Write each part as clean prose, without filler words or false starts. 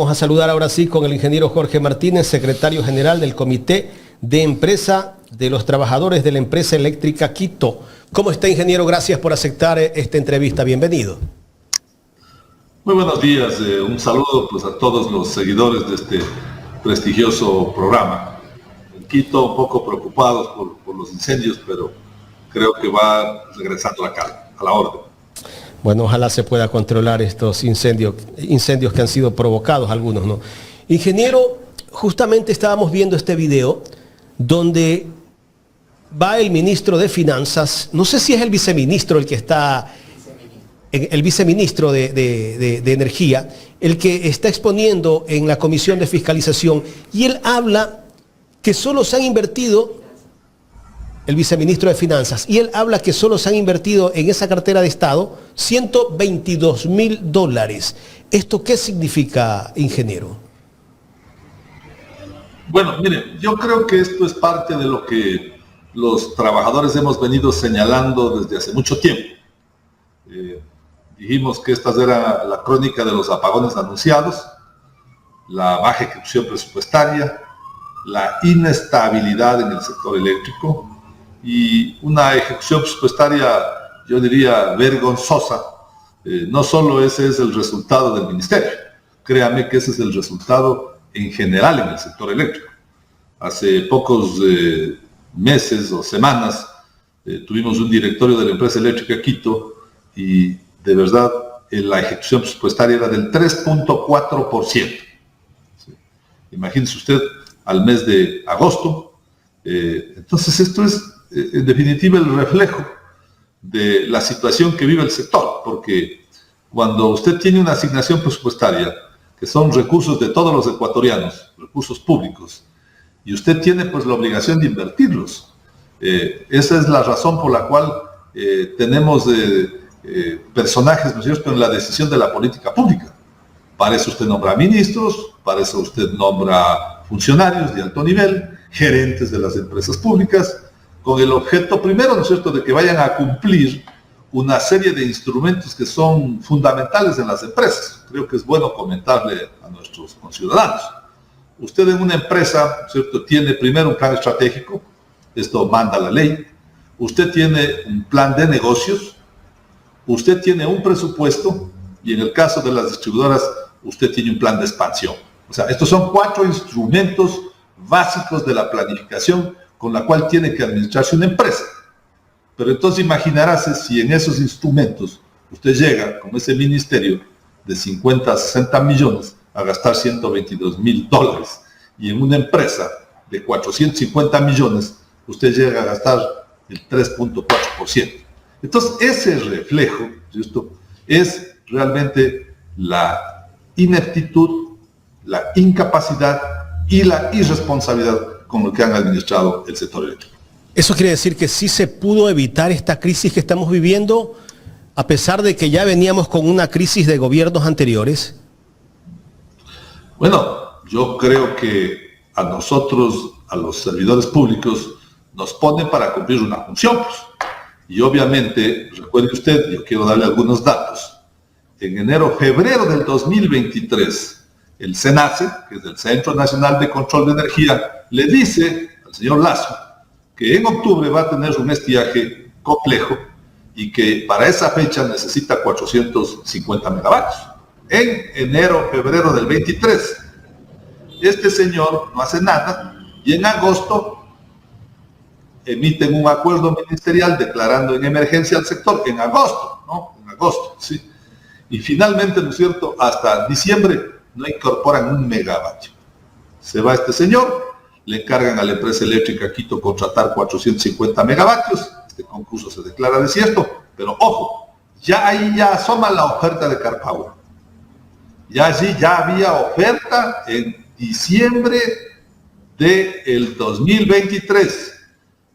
Vamos a saludar ahora sí con el ingeniero Jorge Martínez, secretario general del Comité de Empresa de los Trabajadores de la Empresa Eléctrica Quito. ¿Cómo está, ingeniero? Gracias por aceptar esta entrevista. Bienvenido. Muy buenos días. Un saludo pues, a todos los seguidores de este prestigioso programa. En Quito un poco preocupados por los incendios, pero creo que va regresando la calma, a la orden. Bueno, ojalá se pueda controlar estos incendios que han sido provocados, algunos, ¿no? Ingeniero, justamente estábamos viendo este video donde va el ministro de Finanzas, no sé si es el viceministro el que está, el viceministro de Energía, el que está exponiendo en la Comisión de Fiscalización, y él habla que solo se han invertido, el viceministro de Finanzas, y él habla que solo se han invertido en esa cartera de Estado $122.000. ¿Esto qué significa, ingeniero? Bueno, mire, yo creo que esto es parte de lo que los trabajadores hemos venido señalando desde hace mucho tiempo. Dijimos que esta era la crónica de los apagones anunciados, la baja ejecución presupuestaria, la inestabilidad en el sector eléctrico y una ejecución presupuestaria, yo diría, vergonzosa. No solo ese es el resultado del ministerio, créame que ese es el resultado en general en el sector eléctrico. Hace pocos meses o semanas tuvimos un directorio de la empresa eléctrica Quito y de verdad la ejecución presupuestaria era del 3.4%. ¿Sí? Imagínese usted al mes de agosto. Entonces esto es en definitiva el reflejo de la situación que vive el sector, porque cuando usted tiene una asignación presupuestaria, que son recursos de todos los ecuatorianos, recursos públicos, y usted tiene pues la obligación de invertirlos. Esa es la razón por la cual tenemos personajes, ¿no es cierto?, en la decisión de la política pública. Para eso usted nombra ministros, para eso usted nombra funcionarios de alto nivel, gerentes de las empresas públicas, con el objeto primero, ¿no es cierto?, de que vayan a cumplir una serie de instrumentos que son fundamentales en las empresas. Creo que es bueno comentarle a nuestros conciudadanos. Usted en una empresa, ¿no es cierto?, tiene primero un plan estratégico, esto manda la ley. Usted tiene un plan de negocios, usted tiene un presupuesto y en el caso de las distribuidoras, usted tiene un plan de expansión. O sea, estos son 4 instrumentos básicos de la planificación con la cual tiene que administrarse una empresa. Pero entonces imaginarás si en esos instrumentos usted llega, como ese ministerio, de 50 a 60 millones a gastar $122.000 y en una empresa de 450 millones usted llega a gastar el 3.4%. Entonces ese reflejo, ¿cierto?, es realmente la ineptitud, la incapacidad y la irresponsabilidad con lo que han administrado el sector eléctrico. ¿Eso quiere decir que sí se pudo evitar esta crisis que estamos viviendo, a pesar de que ya veníamos con una crisis de gobiernos anteriores? Bueno, yo creo que a nosotros, a los servidores públicos, nos ponen para cumplir una función. Pues. Y obviamente, recuerde usted, yo quiero darle algunos datos. En enero, febrero del 2023, el CENACE, que es el Centro Nacional de Control de Energía, le dice al señor Lazo que en octubre va a tener un estiaje complejo y que para esa fecha necesita 450 megavatios. En enero, febrero del 23. Este señor no hace nada y en agosto emiten un acuerdo ministerial declarando en emergencia al sector, en agosto, ¿no? En agosto, sí. Y finalmente, ¿no es cierto?, hasta diciembre no incorporan un megavatio. Se va este señor, le encargan a la empresa eléctrica Quito contratar 450 megavatios, este concurso se declara desierto, pero ojo, ya ahí ya asoma la oferta de Carpower. Ya allí ya había oferta en diciembre del 2023.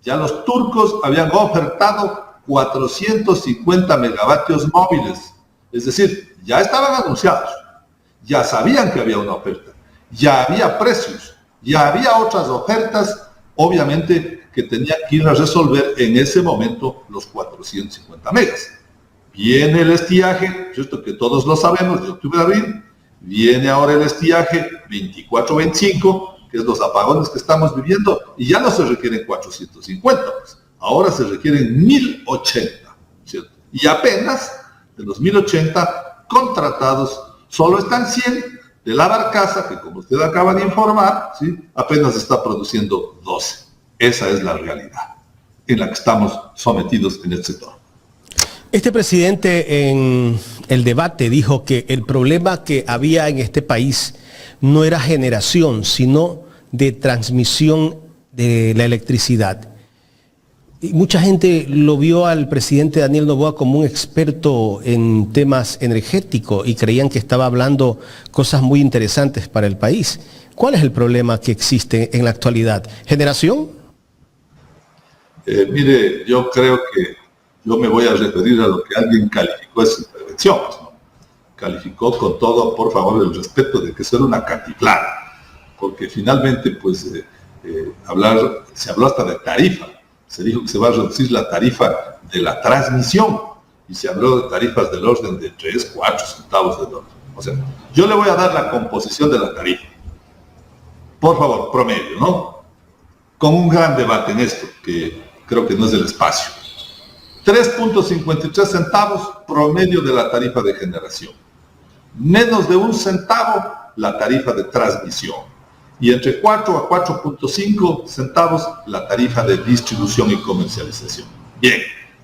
Ya los turcos habían ofertado 450 megavatios móviles. Es decir, ya estaban anunciados, ya sabían que había una oferta, ya había precios, ya había otras ofertas, obviamente, que tenían que ir a resolver en ese momento los 450 megas. Viene el estiaje, justo que todos lo sabemos, de octubre a abril, Viene ahora el estiaje 24-25, que es los apagones que estamos viviendo, y ya no se requieren 450, pues. Ahora se requieren 1080, ¿cierto? Y apenas de los 1080 contratados, solo están 100 de la barcaza, que como usted acaba de informar, ¿sí?, apenas está produciendo 12. Esa es la realidad en la que estamos sometidos en el sector. Este presidente en el debate dijo que el problema que había en este país no era generación, sino de transmisión de la electricidad. Y mucha gente lo vio al presidente Daniel Noboa como un experto en temas energéticos y creían que estaba hablando cosas muy interesantes para el país. ¿Cuál es el problema que existe en la actualidad? ¿Generación? Mire, yo creo que yo me voy a referir a lo que alguien calificó esa intervención, ¿no? Calificó con todo, por favor, el respeto de que eso era una cantiflada, porque finalmente, pues, se habló hasta de tarifa. Se dijo que se va a reducir la tarifa de la transmisión y se habló de tarifas del orden de 3, 4 centavos de dólar. O sea, yo le voy a dar la composición de la tarifa. Por favor, promedio, ¿no? Con un gran debate en esto, que creo que no es del espacio. 3.53 centavos promedio de la tarifa de generación. Menos de 1 centavo la tarifa de transmisión. Y entre 4 a 4.5 centavos la tarifa de distribución y comercialización. Bien,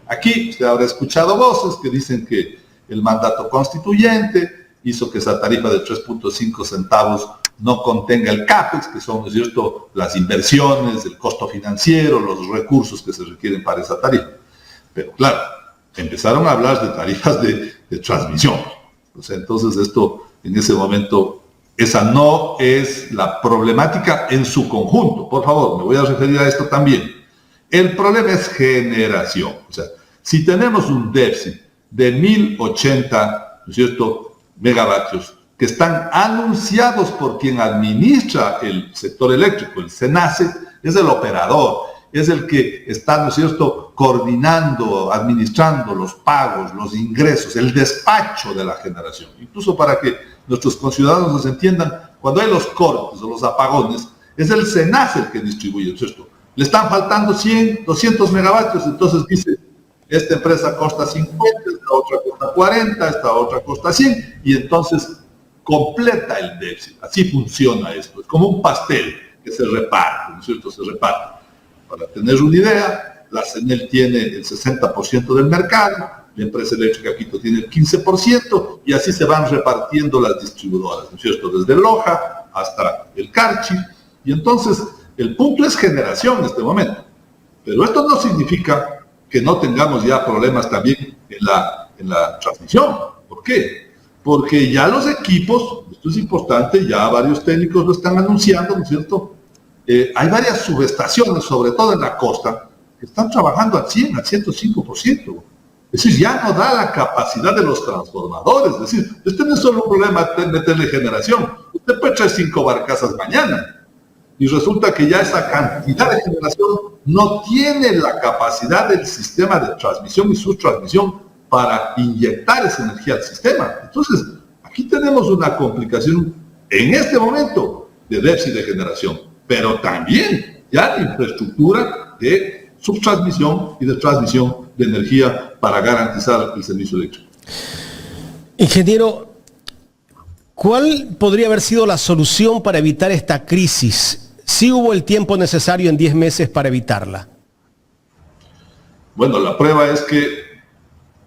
aquí usted habrá escuchado voces que dicen que el mandato constituyente hizo que esa tarifa de 3.5 centavos no contenga el CAPEX, que son, ¿no es cierto?, las inversiones, el costo financiero, los recursos que se requieren para esa tarifa. Pero claro, empezaron a hablar de tarifas de transmisión. O sea, entonces esto, en ese momento, esa no es la problemática en su conjunto. Por favor, me voy a referir a esto también. El problema es generación. O sea, si tenemos un déficit de 1080, ¿no es cierto?, megavatios, que están anunciados por quien administra el sector eléctrico, el SENACE, es el operador, es el que está, ¿no es cierto?, coordinando, administrando los pagos, los ingresos, el despacho de la generación. Incluso para que nuestros conciudadanos nos entiendan, cuando hay los cortes o los apagones, es el SENACE el que distribuye, ¿cierto? Le están faltando 100, 200 megavatios, entonces dice, esta empresa costa 50, esta otra costa 40, esta otra costa 100, y entonces completa el déficit. Así funciona esto. Es como un pastel que se reparte, ¿no es cierto? Se reparte. Para tener una idea, la CENEL tiene el 60% del mercado, la empresa eléctrica Quito tiene el 15%, y así se van repartiendo las distribuidoras, ¿no es cierto? Desde Loja hasta el Carchi. Y entonces, el punto es generación en este momento. Pero esto no significa que no tengamos ya problemas también en la transmisión. ¿Por qué? Porque ya los equipos, esto es importante, ya varios técnicos lo están anunciando, ¿no es cierto? Hay varias subestaciones, sobre todo en la costa, que están trabajando al 100, al 105%. Es decir, ya no da la capacidad de los transformadores. Es decir, este no es solo un problema de meterle generación. Usted puede traer 5 barcazas mañana y resulta que ya esa cantidad de generación no tiene la capacidad del sistema de transmisión y subtransmisión para inyectar esa energía al sistema. Entonces, aquí tenemos una complicación en este momento de déficit de generación, pero también ya de infraestructura de subtransmisión y de transmisión de energía para garantizar el servicio eléctrico. Ingeniero, ¿cuál podría haber sido la solución para evitar esta crisis? ¿Sí hubo el tiempo necesario en 10 meses para evitarla? Bueno, la prueba es que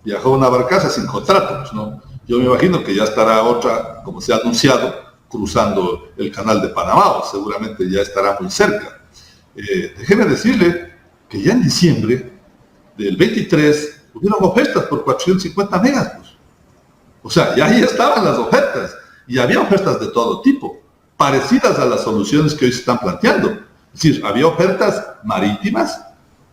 viajó una barcaza sin contratos, ¿no? Yo me imagino que ya estará otra, como se ha anunciado, cruzando el canal de Panamá, o seguramente ya estará muy cerca. Déjeme decirle que ya en diciembre del 23 hubieron ofertas por 450 megas. Pues. O sea, ya ahí estaban las ofertas, y había ofertas de todo tipo, parecidas a las soluciones que hoy se están planteando. Es decir, había ofertas marítimas,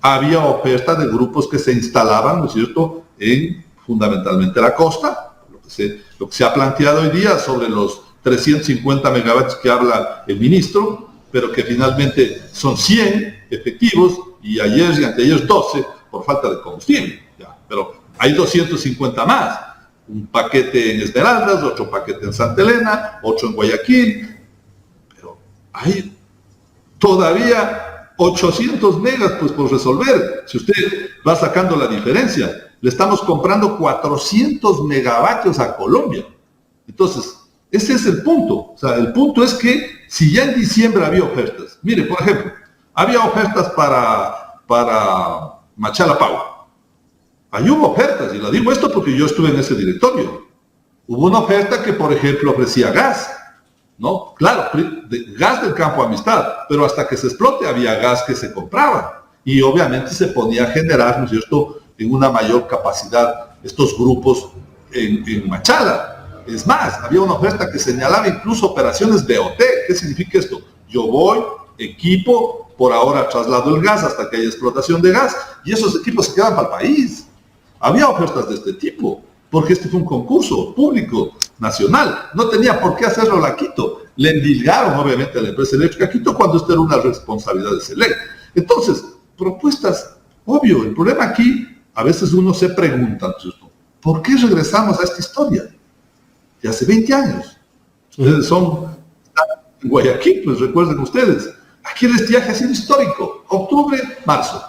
había ofertas de grupos que se instalaban, ¿no es cierto?, en fundamentalmente la costa, lo que se ha planteado hoy día sobre los 350 megavatios que habla el ministro, pero que finalmente son 100 efectivos, y ayer y anteayer 12 por falta de combustible. Ya, pero hay 250 más. un paquete en Esmeraldas, otro paquete en Santa Elena, otro en Guayaquil, pero hay todavía 800 megas pues por resolver. Si usted va sacando la diferencia, le estamos comprando 400 megavatios a Colombia. Entonces, ese es el punto. O sea, el punto es que si ya en diciembre había ofertas, mire, por ejemplo, había ofertas para Machala Pau. Ahí hubo ofertas, y lo digo esto porque yo estuve en ese directorio. Hubo una oferta que, por ejemplo, ofrecía gas, ¿no? Claro, gas del Campo Amistad, pero hasta que se explote había gas que se compraba. Y obviamente se ponía a generar, ¿no es cierto?, en una mayor capacidad estos grupos en Machala. Es más, había una oferta que señalaba incluso operaciones BOT. ¿Qué significa esto? Yo voy, equipo, por ahora traslado el gas hasta que haya explotación de gas, y esos equipos se quedan para el país. Había ofertas de este tipo, porque este fue un concurso público, nacional. No tenía por qué hacerlo la Quito. Le endilgaron, obviamente, a la empresa eléctrica Quito cuando esto era una responsabilidad de SELEC. Entonces, propuestas, obvio, el problema aquí, a veces uno se pregunta, ¿por qué regresamos a esta historia? De hace 20 años. Ustedes están en Guayaquil, pues recuerden ustedes. Aquí el estiaje ha sido histórico. Octubre, marzo.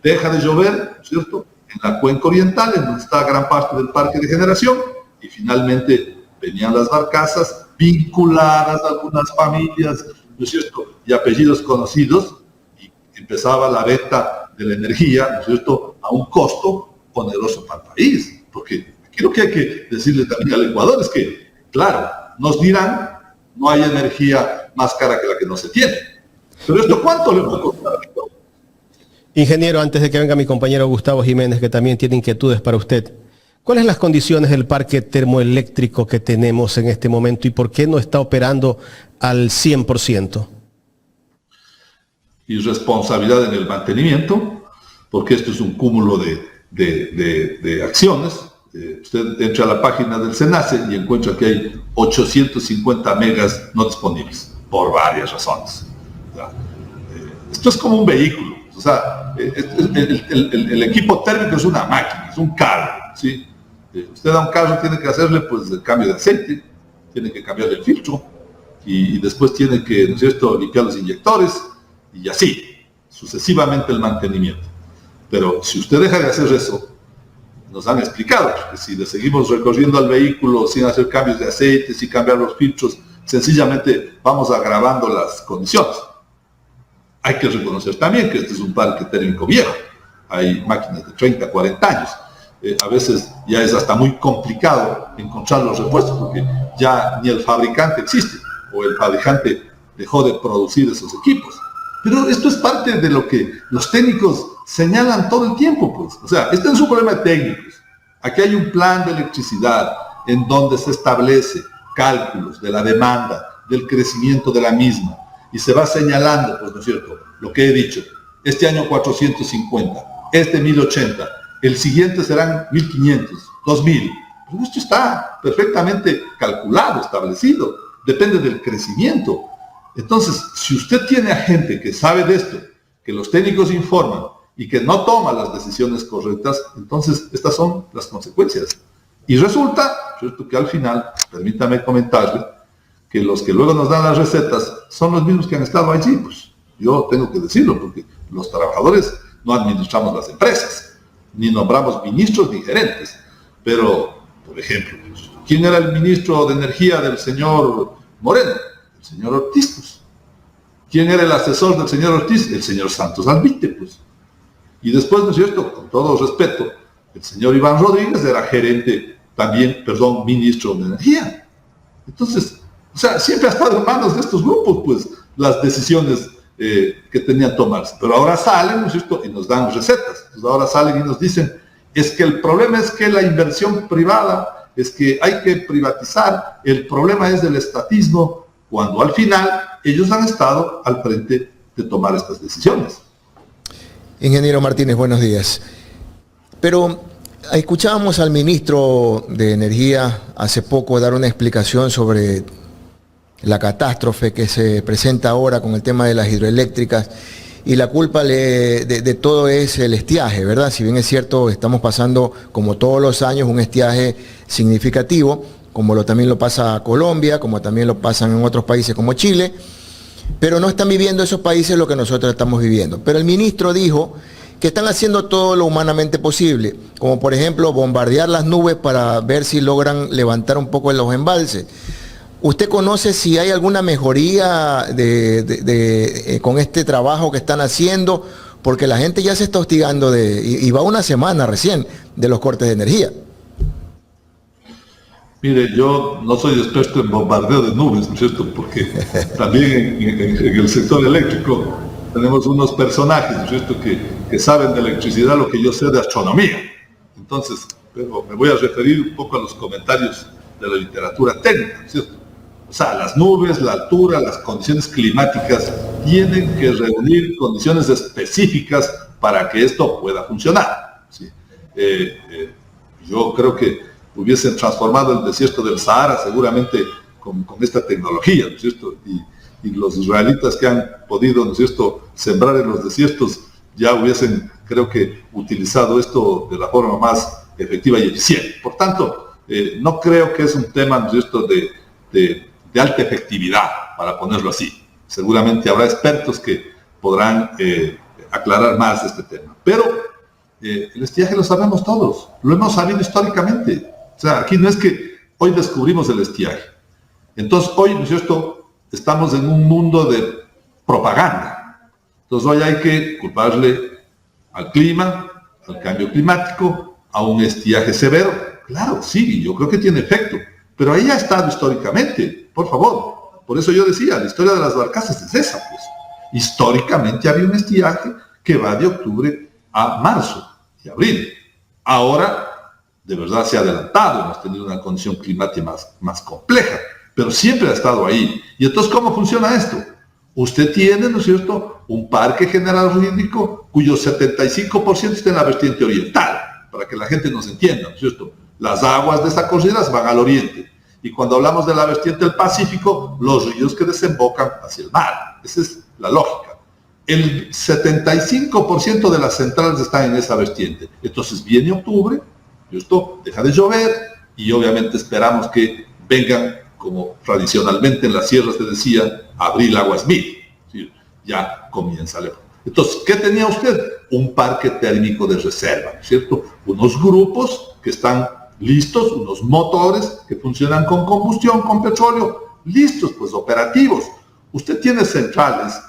Deja de llover, ¿cierto?, en la cuenca oriental, en donde está gran parte del parque de generación, y finalmente venían las barcazas vinculadas a algunas familias, ¿no es cierto?, y apellidos conocidos, y empezaba la venta de la energía, ¿no es cierto?, a un costo oneroso para el país. Porque aquí lo que hay que decirle también al Ecuador es que, claro, nos dirán, no hay energía más cara que la que no se tiene. Pero esto, ¿cuánto le va a costar? Ingeniero, antes de que venga mi compañero Gustavo Jiménez, que también tiene inquietudes para usted, ¿cuáles son las condiciones del parque termoeléctrico que tenemos en este momento y por qué no está operando al 100%? Irresponsabilidad en el mantenimiento, porque esto es un cúmulo de acciones. Usted entra a la página del SENACE y encuentra que hay 850 megas no disponibles, por varias razones. Esto es como un vehículo. O sea, el equipo térmico es una máquina, es un carro, ¿sí? Usted a un carro tiene que hacerle pues el cambio de aceite, tiene que cambiar el filtro y después tiene que, ¿no es cierto?, limpiar los inyectores y así, sucesivamente el mantenimiento. Pero si usted deja de hacer eso, nos han explicado que si le seguimos recorriendo al vehículo sin hacer cambios de aceite, sin cambiar los filtros, sencillamente vamos agravando las condiciones. Hay que reconocer también que este es un parque térmico viejo. Hay máquinas de 30, 40 años. A veces ya es hasta muy complicado encontrar los repuestos porque ya ni el fabricante existe o el fabricante dejó de producir esos equipos. Pero esto es parte de lo que los técnicos señalan todo el tiempo, pues. O sea, este no es un problema de técnicos. Aquí hay un plan de electricidad en donde se establece cálculos de la demanda, del crecimiento de la misma, y se va señalando, pues, ¿no es cierto?, lo que he dicho. Este año 450, este 1080, el siguiente serán 1500, 2000. Pero esto está perfectamente calculado, establecido. Depende del crecimiento. Entonces, si usted tiene a gente que sabe de esto, que los técnicos informan y que no toma las decisiones correctas, entonces estas son las consecuencias. Y resulta, ¿cierto?, que al final, permítame comentarle, que los que luego nos dan las recetas son los mismos que han estado allí. Pues yo tengo que decirlo, porque los trabajadores no administramos las empresas, ni nombramos ministros ni gerentes. Pero, por ejemplo, ¿quién era el ministro de Energía del señor Moreno? El señor Ortiz, pues. ¿Quién era el asesor del señor Ortiz? El señor Santos Albite, pues. Y después, ¿no es cierto?, con todo respeto, el señor Iván Rodríguez era gerente también, ministro de Energía. Entonces, o sea, siempre ha estado en manos de estos grupos, pues, las decisiones que tenían que tomarse. Pero ahora salen, ¿no es cierto?, y nos dan recetas. Entonces ahora salen y nos dicen, es que el problema es que la inversión privada, es que hay que privatizar, el problema es del estatismo, cuando al final ellos han estado al frente de tomar estas decisiones. Ingeniero Martínez, buenos días. Pero escuchábamos al ministro de Energía hace poco dar una explicación sobre la catástrofe que se presenta ahora con el tema de las hidroeléctricas y la culpa de todo es el estiaje, ¿verdad? Si bien es cierto, estamos pasando, como todos los años, un estiaje significativo, como también lo pasa Colombia, como también lo pasan en otros países como Chile, pero no están viviendo esos países lo que nosotros estamos viviendo. Pero el ministro dijo que están haciendo todo lo humanamente posible, como por ejemplo bombardear las nubes para ver si logran levantar un poco los embalses. ¿Usted conoce si hay alguna mejoría con este trabajo que están haciendo? Porque la gente ya se está hostigando y va una semana recién de los cortes de energía. Mire, yo no soy experto en bombardeo de nubes, ¿no es cierto? Porque también en el sector eléctrico tenemos unos personajes, ¿no es cierto?, que saben de electricidad lo que yo sé de astronomía. Entonces, pero me voy a referir un poco a los comentarios de la literatura técnica, ¿no es cierto? O sea, las nubes, la altura, las condiciones climáticas tienen que reunir condiciones específicas para que esto pueda funcionar, ¿sí? Yo creo que hubiesen transformado el desierto del Sahara seguramente con esta tecnología, ¿no es cierto? Y los israelitas que han podido, ¿no es cierto?, sembrar en los desiertos, ya hubiesen, creo que, utilizado esto de la forma más efectiva y eficiente. Por tanto, no creo que es un tema, ¿no es cierto?, de alta efectividad, para ponerlo así. Seguramente habrá expertos que podrán aclarar más este tema. Pero el estiaje lo sabemos todos, lo hemos sabido históricamente. O sea, aquí no es que hoy descubrimos el estiaje. Entonces, hoy, ¿no es cierto?, estamos en un mundo de propaganda. Entonces, hoy hay que culparle al clima, al cambio climático, a un estiaje severo. Claro, sí, yo creo que tiene efecto. Pero ahí ha estado históricamente, por favor. Por eso yo decía, la historia de las barcazas es esa, pues. Históricamente había un estiaje que va de octubre a marzo y abril. Ahora, de verdad se ha adelantado, hemos tenido una condición climática más compleja, pero siempre ha estado ahí. Y entonces, ¿cómo funciona esto? Usted tiene, ¿no es cierto?, un parque general hídrico cuyo 75% está en la vertiente oriental, para que la gente nos entienda, ¿no es cierto? Las aguas de esa cordillera van al oriente. Y cuando hablamos de la vertiente del Pacífico, los ríos que desembocan hacia el mar. Esa es la lógica. El 75% de las centrales están en esa vertiente. Entonces viene octubre, esto deja de llover y obviamente esperamos que vengan, como tradicionalmente en las sierras se decía, abril aguas mil. ¿Sí? Ya comienza a leer. Entonces, ¿qué tenía usted? Un parque térmico de reserva, ¿no es cierto? Unos grupos que están listos, unos motores que funcionan con combustión, con petróleo, listos, pues operativos. Usted tiene centrales,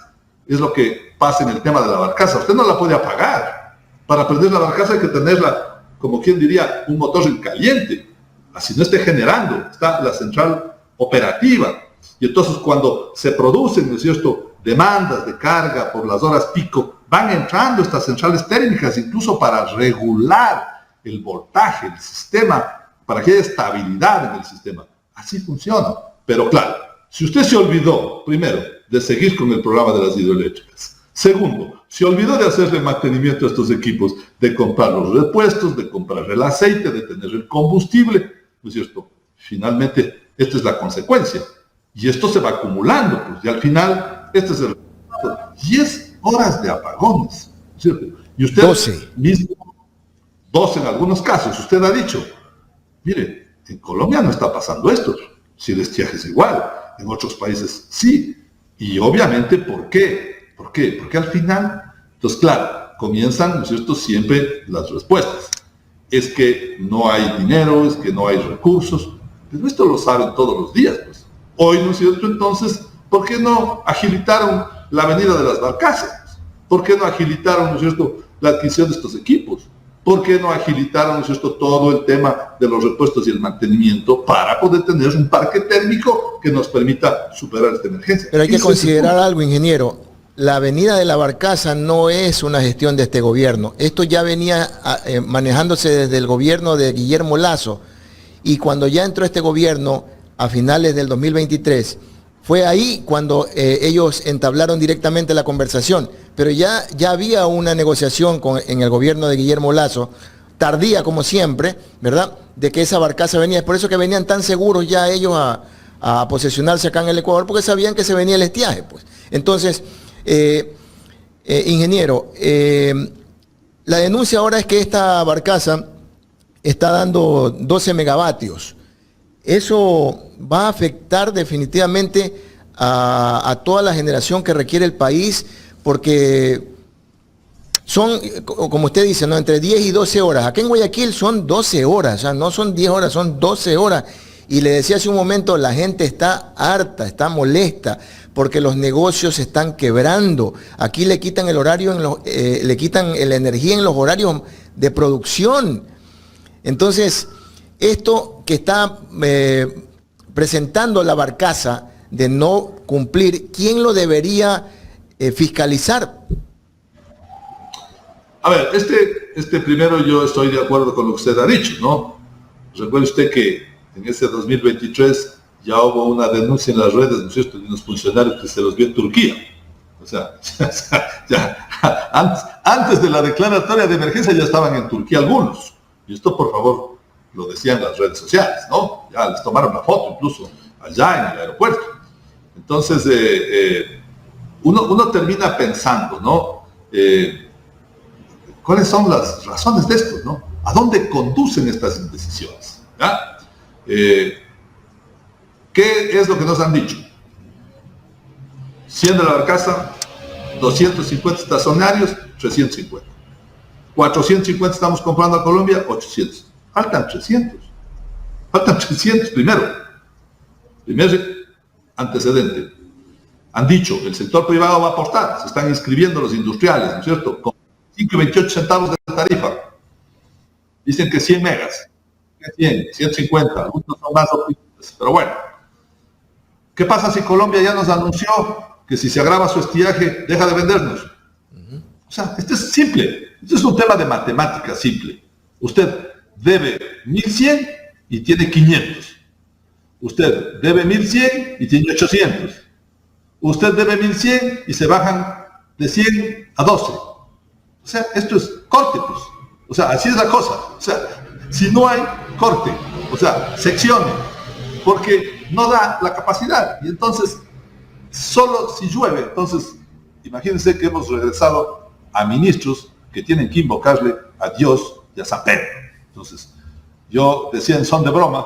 es lo que pasa en el tema de la barcaza, usted no la puede apagar. Para prender la barcaza hay que tenerla, como quien diría, un motor en caliente, así no esté generando, está la central operativa. Y entonces cuando se producen, ¿no es cierto?, demandas de carga por las horas pico, van entrando estas centrales térmicas incluso para regular el voltaje, el sistema, para que haya estabilidad en el sistema. Así funciona. Pero claro, si usted se olvidó, primero, de seguir con el programa de las hidroeléctricas, segundo, se olvidó de hacerle mantenimiento a estos equipos, de comprar los repuestos, de comprar el aceite, de tener el combustible, ¿no es cierto? Finalmente, esta es la consecuencia. Y esto se va acumulando, pues, y al final, este es el resultado. 10 horas de apagones, ¿no es cierto? Y usted 12. mismo, 12 en algunos casos, usted ha dicho, mire, en Colombia no está pasando esto, si el estiaje es igual, en otros países sí. Y obviamente, ¿por qué? ¿Por qué? Porque al final, entonces claro, comienzan, ¿no es cierto?, siempre las respuestas. Es que no hay dinero, es que no hay recursos, pero esto lo saben todos los días, pues. Hoy, ¿no es cierto?, entonces, ¿por qué no agilitaron la avenida de las barcazas? ¿Por qué no agilitaron, ¿no es cierto?, la adquisición de estos equipos? ¿Por qué no agilitaron, ¿no es cierto?, todo el tema de los repuestos y el mantenimiento para poder tener un parque térmico que nos permita superar esta emergencia? Pero hay que considerar algo, ingeniero. La avenida de la barcaza no es una gestión de este gobierno. Esto ya venía manejándose desde el gobierno de Guillermo Lasso. Y cuando ya entró este gobierno a finales del 2023, fue ahí cuando ellos entablaron directamente la conversación. Pero ya había una negociación en el gobierno de Guillermo Lasso, tardía como siempre, ¿verdad?, de que esa barcaza venía. Es por eso que venían tan seguros ya ellos a posesionarse acá en el Ecuador, porque sabían que se venía el estiaje, pues. Entonces, Ingeniero, la denuncia ahora es que esta barcaza está dando 12 megavatios. ¿Eso va a afectar definitivamente a toda la generación que requiere el país? Porque son, como usted dice, ¿no?, entre 10 y 12 horas. Acá en Guayaquil son 12 horas, o sea, no son 10 horas, son 12 horas. Y le decía hace un momento, la gente está harta, está molesta, porque los negocios se están quebrando. Aquí le quitan el horario, le quitan la energía en los horarios de producción. Entonces, esto que está presentando la barcaza de no cumplir, ¿quién lo debería fiscalizar? A ver, primero yo estoy de acuerdo con lo que usted ha dicho, ¿no? Recuerde usted que en este 2023 ya hubo una denuncia en las redes, ¿no es cierto?, de unos funcionarios que se los vio en Turquía. O sea, antes de la declaratoria de emergencia ya estaban en Turquía algunos. Y esto, por favor, lo decían las redes sociales, ¿no? Ya les tomaron la foto incluso allá en el aeropuerto. Entonces, uno termina pensando, ¿no? ¿Cuáles son las razones de esto, no? ¿A dónde conducen estas indecisiones? ¿Ya? ¿Qué es lo que nos han dicho? 100 de la barcaza, 250 estacionarios, 350. 450 estamos comprando a Colombia, 800. Faltan 300. Faltan 300 primero. Primer antecedente. Han dicho, el sector privado va a aportar, se están inscribiendo los industriales, ¿no es cierto?, con 5.28 centavos de tarifa. Dicen que 100 megas, 100, 150, algunos son más optimistas, pero bueno. ¿Qué pasa si Colombia ya nos anunció que si se agrava su estiaje, deja de vendernos? O sea, esto es simple, esto es un tema de matemática simple. Usted debe 1.100 y tiene 500. Usted debe 1.100 y tiene 800. Usted debe 1.100 y se bajan de 100 a 12. O sea, esto es corte, pues. O sea, así es la cosa. O sea, si no hay corte, o sea, seccione, porque no da la capacidad. Y entonces, solo si llueve, entonces, imagínense que hemos regresado a ministros que tienen que invocarle a Dios y a San Pedro. Entonces, yo decía en son de broma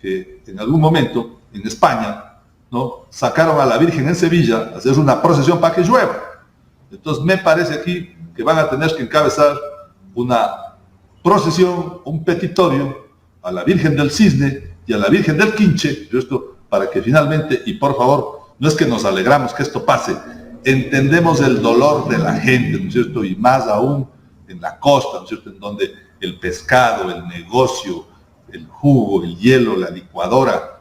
que en algún momento en España, ¿no?, sacaron a la Virgen en Sevilla a hacer una procesión para que llueva. Entonces me parece aquí que van a tener que encabezar una procesión, un petitorio a la Virgen del Cisne y a la Virgen del Quinche, esto para que finalmente, y por favor, no es que nos alegramos que esto pase, entendemos el dolor de la gente, ¿no es cierto?, y más aún en la costa, ¿no es cierto?, en donde el pescado, el negocio, el jugo, el hielo, la licuadora,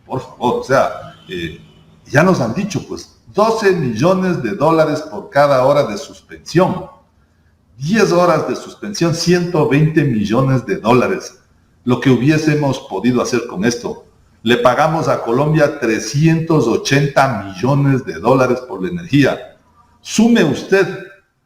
por favor, o sea, ya nos han dicho, pues, $12 millones por cada hora de suspensión. 10 horas de suspensión, $120 millones. Lo que hubiésemos podido hacer con esto. Le pagamos a Colombia $380 millones por la energía. Sume usted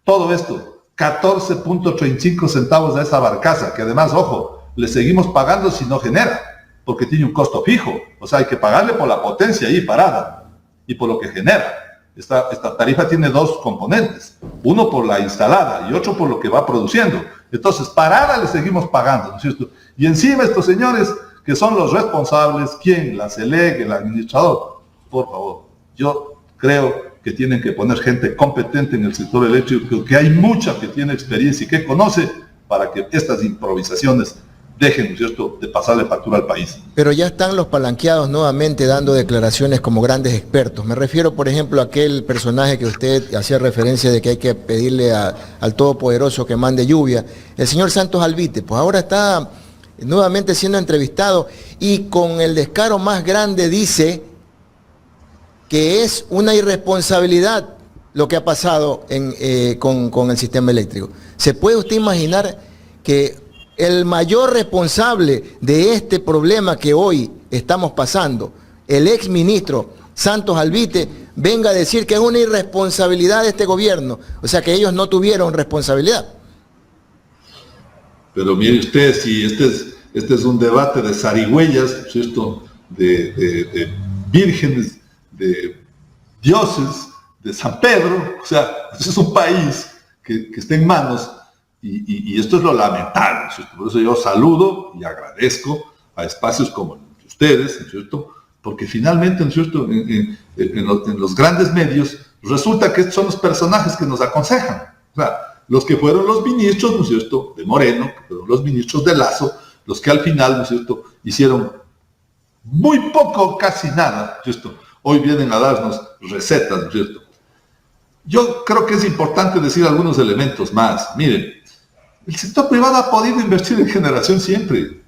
todo esto, 14.35 centavos a esa barcaza, que además, ojo, le seguimos pagando si no genera, porque tiene un costo fijo. O sea, hay que pagarle por la potencia ahí parada y por lo que genera. Esta tarifa tiene dos componentes, uno por la instalada y otro por lo que va produciendo. Entonces, parada le seguimos pagando, ¿no es cierto? Y encima estos señores que son los responsables, ¿quién? La CELEC, el administrador. Por favor, yo creo que tienen que poner gente competente en el sector eléctrico, que hay mucha que tiene experiencia y que conoce, para que estas improvisaciones dejen, ¿no es cierto?, de pasarle factura al país. Pero ya están los palanqueados nuevamente dando declaraciones como grandes expertos. Me refiero, por ejemplo, a aquel personaje que usted hacía referencia de que hay que pedirle al Todopoderoso que mande lluvia. El señor Santos Alvite, pues ahora está nuevamente siendo entrevistado y con el descaro más grande dice que es una irresponsabilidad lo que ha pasado con el sistema eléctrico. ¿Se puede usted imaginar que el mayor responsable de este problema que hoy estamos pasando, el ex ministro Santos Alvite, venga a decir que es una irresponsabilidad de este gobierno? O sea, que ellos no tuvieron responsabilidad. Pero mire usted, si este es un debate de zarigüeyas, ¿cierto?, de vírgenes, de dioses, de San Pedro. O sea, es un país que está en manos y esto es lo lamentable, ¿no es cierto? Por eso yo saludo y agradezco a espacios como el de ustedes, ¿no es cierto? Porque finalmente, ¿no es cierto?, en los grandes medios resulta que estos son los personajes que nos aconsejan. O sea, los que fueron los ministros, ¿no es cierto?, de Moreno, que fueron los ministros de Lazo, los que al final, ¿no es cierto?, hicieron muy poco, casi nada, ¿no es cierto? Hoy vienen a darnos recetas, ¿no es cierto? Yo creo que es importante decir algunos elementos más. Miren, el sector privado ha podido invertir en generación siempre.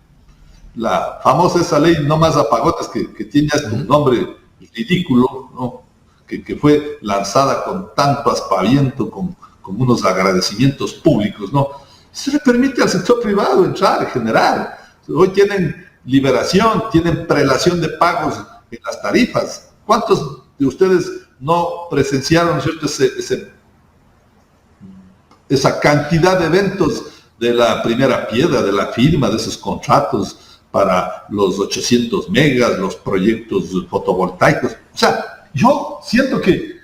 La famosa esa ley no más apagones que tiene hasta un nombre ridículo, ¿no? Que fue lanzada con tanto aspaviento, con unos agradecimientos públicos, ¿no? Eso le permite al sector privado entrar, generar. Hoy tienen liberación, tienen prelación de pagos en las tarifas. ¿Cuántos de ustedes no presenciaron, ¿no es cierto?, esa cantidad de eventos de la primera piedra, de la firma de esos contratos para los 800 megas, los proyectos fotovoltaicos? O sea, yo siento que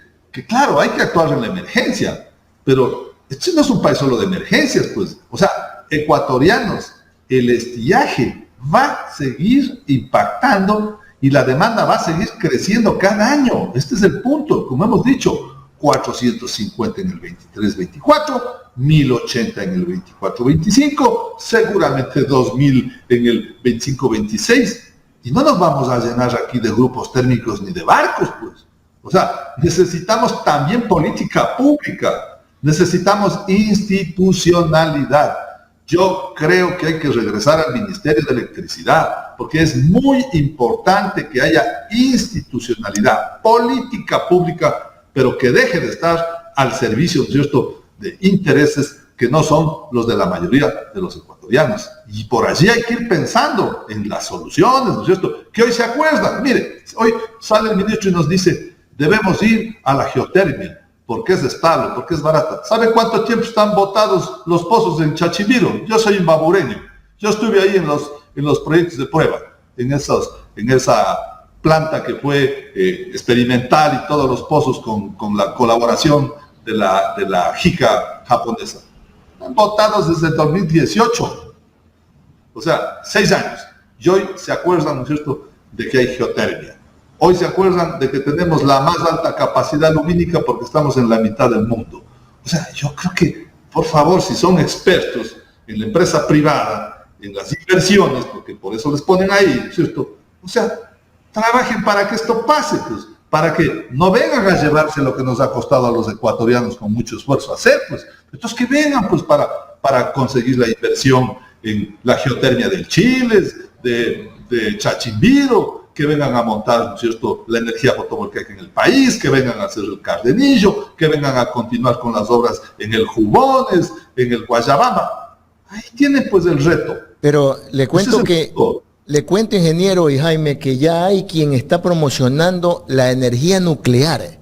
claro, hay que actuar en la emergencia, pero este no es un país solo de emergencias, pues. O sea, ecuatorianos, el estiaje va a seguir impactando y la demanda va a seguir creciendo cada año. Este es el punto, como hemos dicho, 450 en el 23-24, 1080 en el 24-25, seguramente 2000 en el 25-26, y no nos vamos a llenar aquí de grupos térmicos ni de barcos, pues. O sea, necesitamos también política pública, necesitamos institucionalidad. Yo creo que hay que regresar al Ministerio de Electricidad, porque es muy importante que haya institucionalidad, política pública, pero que deje de estar al servicio, ¿no es cierto?, de intereses que no son los de la mayoría de los ecuatorianos. Y por allí hay que ir pensando en las soluciones, ¿no es cierto?, que hoy se acuerdan. Mire, hoy sale el ministro y nos dice, debemos ir a la geotermia, porque es estable, porque es barata. ¿Sabe cuánto tiempo están botados los pozos en Chachimiro? Yo soy imbabureño. Yo estuve ahí en los proyectos de prueba, en esa planta que fue experimental y todos los pozos con la colaboración de la JICA japonesa. Están botados desde el 2018. O sea, 6 años. Y hoy se acuerdan, ¿no es cierto?, de que hay geotermia. Hoy se acuerdan de que tenemos la más alta capacidad lumínica porque estamos en la mitad del mundo. O sea, yo creo que, por favor, si son expertos en la empresa privada, en las inversiones, porque por eso les ponen ahí, ¿cierto? O sea, trabajen para que esto pase, pues, para que no vengan a llevarse lo que nos ha costado a los ecuatorianos con mucho esfuerzo hacer, pues. Entonces que vengan, pues, para conseguir la inversión en la geotermia del Chile, de Chachimbiro, que vengan a montar, ¿no es cierto?, la energía fotovoltaica en el país, que vengan a hacer el Cardenillo, que vengan a continuar con las obras en el Jubones, en el Guayabamba. Ahí tienen pues el reto. Pero le cuento le cuento, ingeniero y Jaime, que ya hay quien está promocionando la energía nuclear.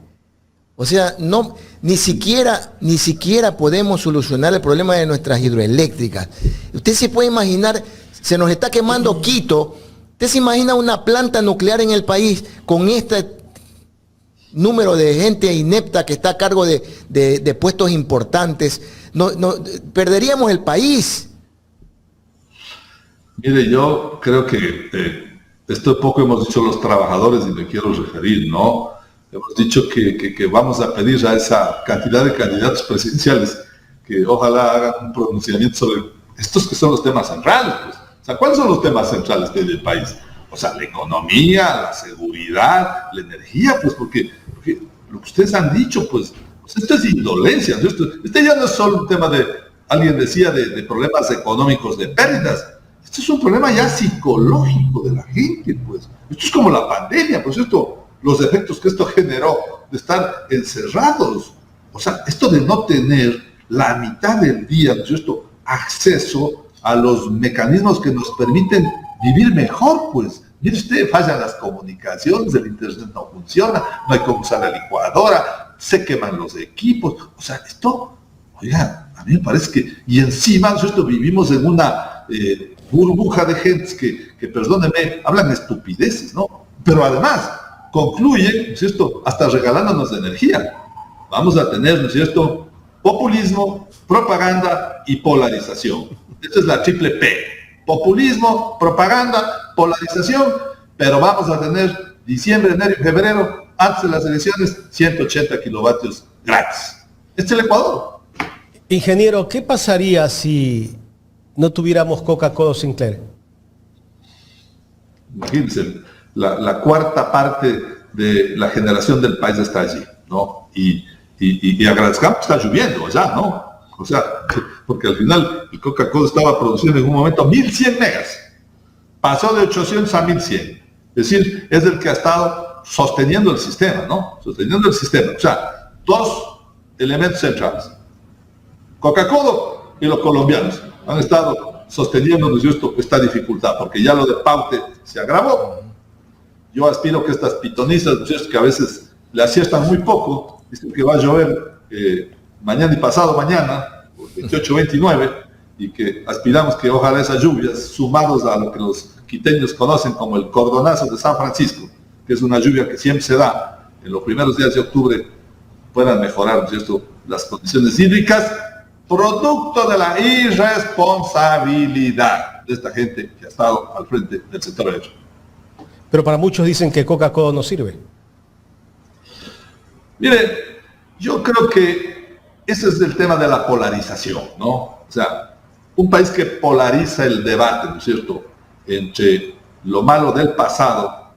O sea, no, ni siquiera podemos solucionar el problema de nuestras hidroeléctricas. Usted se puede imaginar, se nos está quemando Quito. ¿Usted se imagina una planta nuclear en el país con este número de gente inepta que está a cargo de puestos importantes? No, perderíamos el país. Mire, yo creo que esto poco hemos dicho los trabajadores y me quiero referir, ¿no? Hemos dicho que vamos a pedir a esa cantidad de candidatos presidenciales que ojalá hagan un pronunciamiento sobre estos que son los temas centrales, pues. O sea, ¿cuáles son los temas centrales del país? O sea, la economía, la seguridad, la energía, pues porque lo que ustedes han dicho, pues esto es indolencia, ¿no? Este ya no es solo un tema alguien decía, de problemas económicos, de pérdidas. Esto es un problema ya psicológico de la gente, pues. Esto es como la pandemia, pues los efectos que esto generó de estar encerrados. O sea, esto de no tener la mitad del día, ¿no es cierto?, acceso a los mecanismos que nos permiten vivir mejor, pues. Mire usted, fallan las comunicaciones, el internet no funciona, no hay cómo usar la licuadora, se queman los equipos. O sea, esto, oiga, a mí me parece que, y encima nosotros vivimos en una burbuja de gentes que, perdónenme, hablan estupideces, ¿no? Pero además, concluyen, ¿no es cierto?, hasta regalándonos energía. vamos a tener, ¿no es cierto?, populismo, propaganda y polarización. Esta es la triple P. Populismo, propaganda, polarización, pero vamos a tener diciembre, enero y febrero, antes de las elecciones, 180 kilovatios gratis. Este es el Ecuador. Ingeniero, ¿qué pasaría si no tuviéramos Coca-Cola Sinclair? Imagínense, la cuarta parte de la generación del país está allí, ¿no? Y agradezcamos que está lloviendo allá, ¿no? O sea, porque al final el Coca-Cola estaba produciendo en un momento 1100 megas. Pasó de 800 a 1100. Es decir, es el que ha estado sosteniendo el sistema, ¿no? Sosteniendo el sistema. O sea, dos elementos centrales. Coca-Cola y los colombianos han estado sosteniendo, ¿no es cierto?, esta dificultad, porque ya lo de Paute se agravó. Yo aspiro que estas pitonistas, ¿no es cierto?, que a veces le aciertan muy poco, dicen que va a llover mañana y pasado mañana, 28-29, y que aspiramos que ojalá esas lluvias, sumados a lo que los quiteños conocen como el cordonazo de San Francisco, que es una lluvia que siempre se da en los primeros días de octubre, puedan mejorar, ¿no es cierto?, las condiciones hídricas, producto de la irresponsabilidad de esta gente que ha estado al frente del sector eléctrico. Pero para muchos dicen que Coca-Cola no sirve. Mire, yo creo que ese es el tema de la polarización, ¿no? O sea, un país que polariza el debate, ¿no es cierto?, entre lo malo del pasado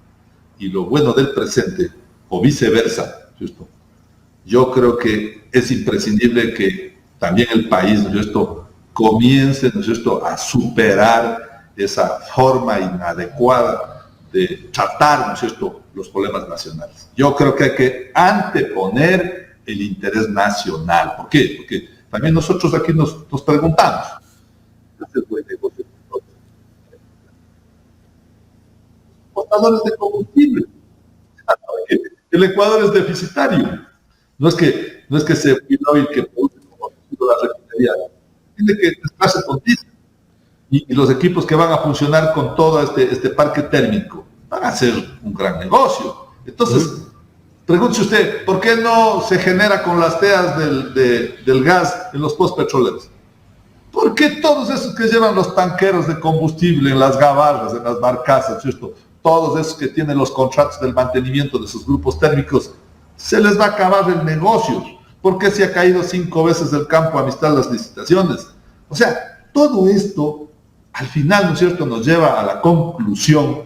y lo bueno del presente, o viceversa, ¿no es cierto? Yo creo que es imprescindible que también el país, ¿no es cierto?, comience, ¿no es cierto?, a superar esa forma inadecuada de tratar, ¿no es cierto?, los problemas nacionales. Yo creo que hay que anteponer el interés nacional. ¿Por qué? Porque también nosotros aquí nos preguntamos, ¿es buen negocio? Importadores de combustible. El Ecuador es deficitario. No es que se cuidó y que produce como la refinería. Tiene que mezclarse con diésel. Y los equipos que van a funcionar con todo este parque térmico van a ser un gran negocio. Entonces, pregúntese usted, ¿por qué no se genera con las teas del gas en los postpetroleros? ¿Por qué todos esos que llevan los tanqueros de combustible en las gabarras, en las barcazas, ¿cierto?, todos esos que tienen los contratos del mantenimiento de sus grupos térmicos, se les va a acabar el negocio? ¿Por qué se ha caído 5 veces el campo Amistad las licitaciones? O sea, todo esto, al final, ¿no es cierto?, nos lleva a la conclusión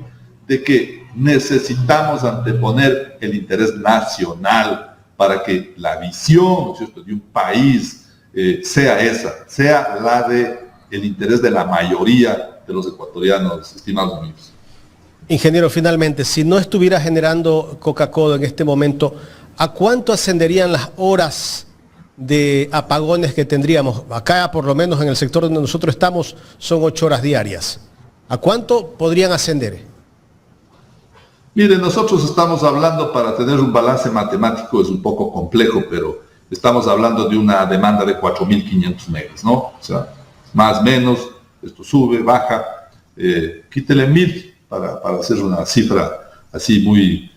de que necesitamos anteponer el interés nacional para que la visión, ¿no es cierto?, de un país sea esa, sea la de el interés de la mayoría de los ecuatorianos, estimados amigos. Ingeniero, finalmente, si no estuviera generando Coca-Cola en este momento, ¿a cuánto ascenderían las horas de apagones que tendríamos? Acá, por lo menos en el sector donde nosotros estamos, son 8 horas diarias. ¿A cuánto podrían ascender? Mire, nosotros estamos hablando, para tener un balance matemático es un poco complejo, pero estamos hablando de una demanda de 4.500 megas, ¿no? O sea, más, menos, esto sube, baja, quítele 1.000 para hacer una cifra así muy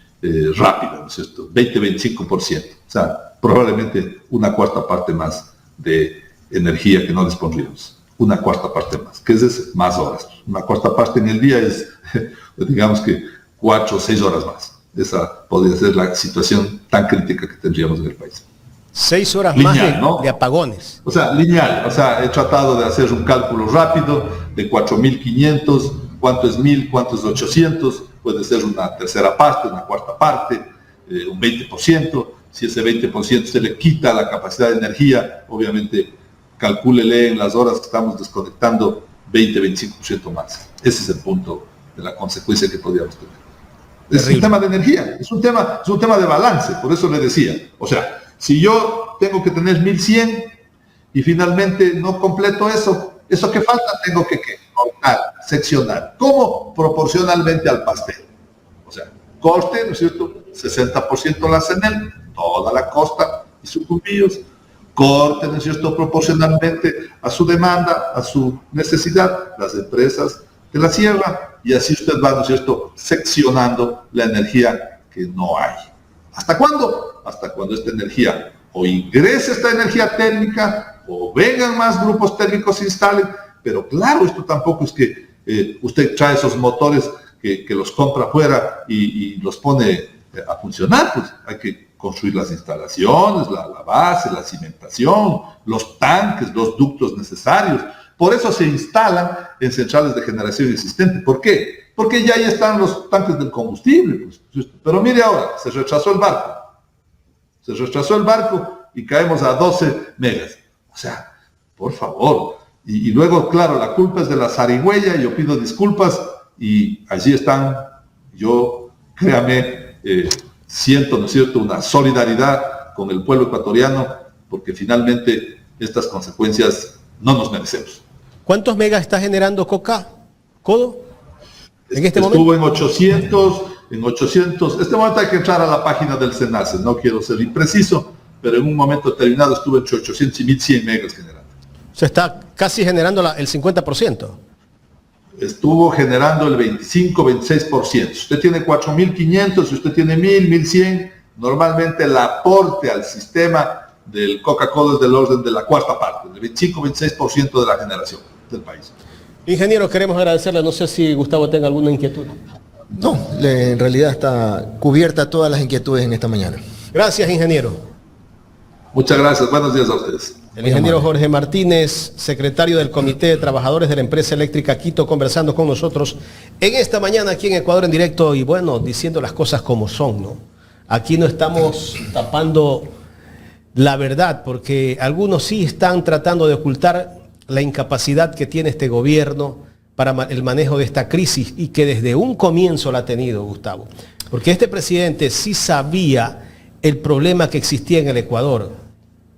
rápida, ¿no es cierto? 20-25%, o sea, probablemente una cuarta parte más de energía que no dispondríamos, una cuarta parte más, que es más horas, una cuarta parte en el día es, digamos que 4 o 6 horas más. Esa podría ser la situación tan crítica que tendríamos en el país. 6 horas lineal, más ¿no?, de apagones. O sea, lineal. O sea, he tratado de hacer un cálculo rápido de 4.500, cuánto es 1.000, cuánto es 800, puede ser una tercera parte, una cuarta parte, un 20%. Si ese 20% se le quita la capacidad de energía, obviamente calcúlele en las horas que estamos desconectando 20-25% más. Ese es el punto de la consecuencia que podríamos tener. Es un tema de energía, es un tema de balance, por eso le decía. O sea, si yo tengo que tener 1.100 y finalmente no completo eso que falta tengo que cortar, seccionar. ¿Cómo? Proporcionalmente al pastel. O sea, corte, ¿no es cierto?, 60% la CENEL, toda la costa y sucumbíos. Corte, ¿no es cierto?, proporcionalmente a su demanda, a su necesidad, las empresas de la sierra, y así usted va, ¿no es cierto?, seccionando la energía que no hay. ¿Hasta cuándo? Hasta cuando esta energía o ingrese esta energía térmica, o vengan más grupos térmicos, se instalen, pero claro, esto tampoco es que usted trae esos motores que los compra afuera y los pone a funcionar, pues hay que construir las instalaciones, la base, la cimentación, los tanques, los ductos necesarios. Por eso se instalan en centrales de generación existentes. ¿Por qué? Porque ya ahí están los tanques del combustible. Pues. Pero mire ahora, se retrasó el barco. Se retrasó el barco y caemos a 12 megas. O sea, por favor. Y luego, claro, la culpa es de la zarigüeya, yo pido disculpas y allí están, yo, créame, siento, ¿no es cierto?, una solidaridad con el pueblo ecuatoriano, porque finalmente estas consecuencias no nos merecemos. ¿Cuántos megas está generando Codo? En este Estuvo momento. en 800, este momento hay que entrar a la página del SENACE, no quiero ser impreciso, pero en un momento determinado estuvo entre 800 y 1100 megas generando. Se está casi generando el 50%. Estuvo generando el 25-26%. Si usted tiene 4.500, si usted tiene 1.000, 1.100, normalmente el aporte al sistema del Coca-Cola es del orden de la cuarta parte, del 25-26% de la generación del país. Ingeniero, queremos agradecerle. No sé si Gustavo tenga alguna inquietud. No, en realidad está cubierta todas las inquietudes en esta mañana. Gracias, ingeniero. Muchas gracias. Buenos días a ustedes. El ingeniero Jorge Martínez, secretario del Comité de Trabajadores de la Empresa Eléctrica Quito, conversando con nosotros en esta mañana aquí en Ecuador en directo y bueno, diciendo las cosas como son, ¿no? Aquí no estamos tapando la verdad porque algunos sí están tratando de ocultar la incapacidad que tiene este gobierno para el manejo de esta crisis y que desde un comienzo la ha tenido, Gustavo. Porque este presidente sí sabía el problema que existía en el Ecuador.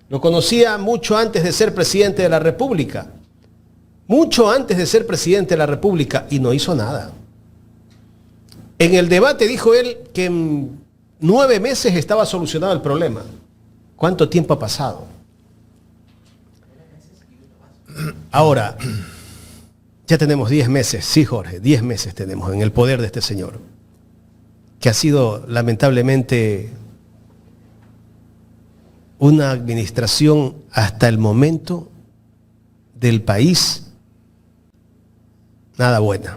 Lo conocía mucho antes de ser presidente de la República. Mucho antes de ser presidente de la República y no hizo nada. En el debate dijo él que en 9 meses estaba solucionado el problema. ¿Cuánto tiempo ha pasado? Ahora, ya tenemos 10 meses, sí Jorge, 10 meses tenemos en el poder de este señor, que ha sido lamentablemente una administración hasta el momento del país nada buena.